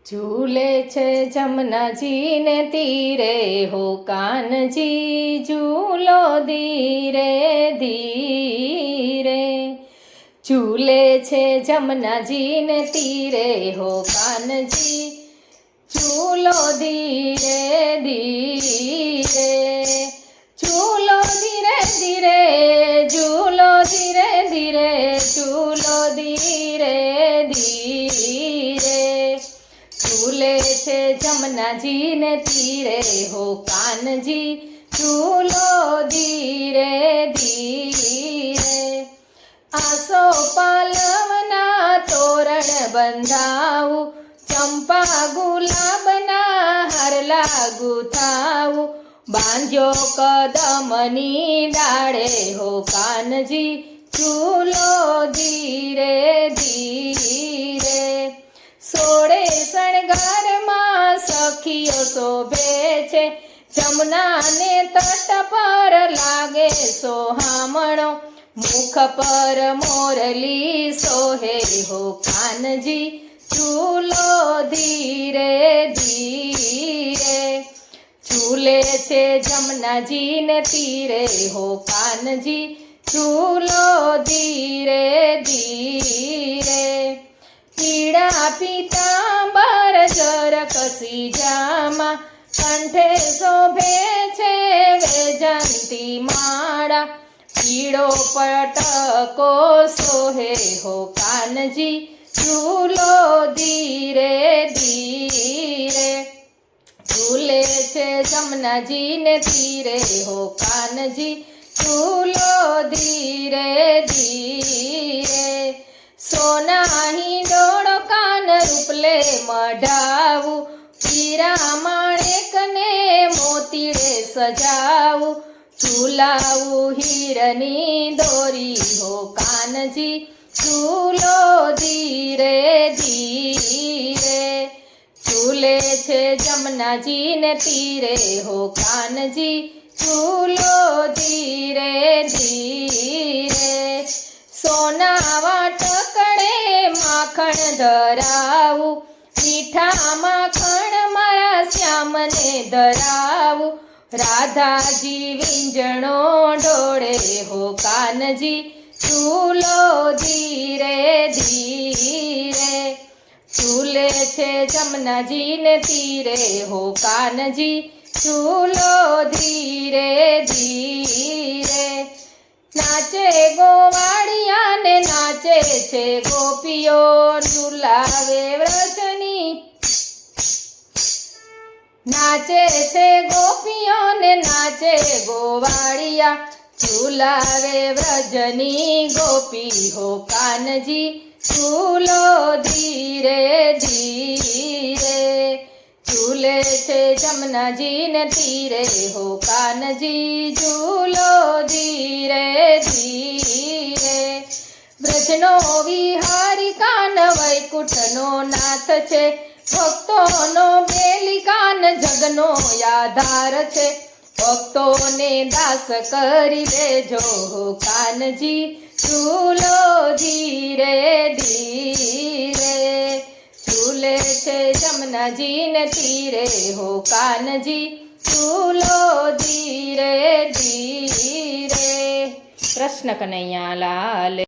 ઝૂલે છે જમનાજી ને તીરે હો કાનજી ઝૂલો ધીરે ધીરે. ઝૂલે છે જમનાજી ને તીરે હો કાનજી ઝૂલો ધીરે ધીરે. ઝૂલો ધીરે ધીરે ઝૂલો ધીરે ધીરે ઝૂલો ધીરે ધીરે. ઝૂલે છે જમનાજી ને તીરે હો કાનજી ઝૂલો ધીરે ધીરે. આસો પાલવના તોરણ બંધાવું ચંપા ગુલાબના હારલા ગુથાવું. બાંધ્યો કદમની ડાળે હો કાનજી ઝૂલો ધીરે ધીરે. સોળે શણગારમાં સખીઓ શોભે છે જમનાને તટ પર લાગે સોહામણો. મુખ પર મોરલી સોહે હો કાનજી ઝૂલો ધીરે ધીરે. ઝૂલે છે જમનાજી ને તીરે હો કાનજી ઝૂલો ધીરે ધીરે. પીળા પીતાંબર જરકસી જામા કંઠે શોભે છે વૈજંતી માળા. પીળો પટકો સોહે હો કાનજી ઝૂલો ધીરે ધીરે. ઝૂલે છે જમનાજી ને તીરે હો કાનજી ઝૂલો ધીરે ધીરે. સોના હિંડોળો કાન રૂપલે મઢાવું હીરા માણેકને મોતીડે સજાવું. ઝૂલાવું હીરની દોરી હો કાનજી ઝૂલો ધીરે ધીરે. ઝૂલે છે જમનાજી ને તીરે હો કાનજી ઝૂલો ધીરે ધીરે. સોના વાટકડે માખણ ધરાવું મીઠા માખણ મારા શ્યામને ધરાવું. રાધાજી વિંજણો ઢોળે હો કાનજી ઝૂલો ધીરે ધીરે. ઝૂલે છે જમનાજી ને તીરે હો કાનજી ઝૂલો ધીરે ધીરે. નાચે ગોવાળિયા ને નાચે છે ગોપીઓ ઝુલાવે વ્રજની. નાચે છે ગોપીઓ ને નાચે ગોવાળિયા ઝુલાવે વ્રજની ગોપી હો કાનજી ઝૂલો ધીરે ધીરે. ઝૂલે છે જમનાજી ને તીરે હો કાનજી ઝૂલો ધીરે ધીરે. બ્રજનો વિહારી કાન વૈકુંઠનો નાથ છે ભક્તોનો બેલી કાન જગનો આધાર છે. ભક્તોને દાસ કરી દેજો હો કાનજી ઝૂલો ધીરે ધીરે. ઝૂલે છે જમનાજી ને તીરે હો કાનજી ઝૂલો ધીરે ધીરે. કૃષ્ણ કનૈયા લાલ.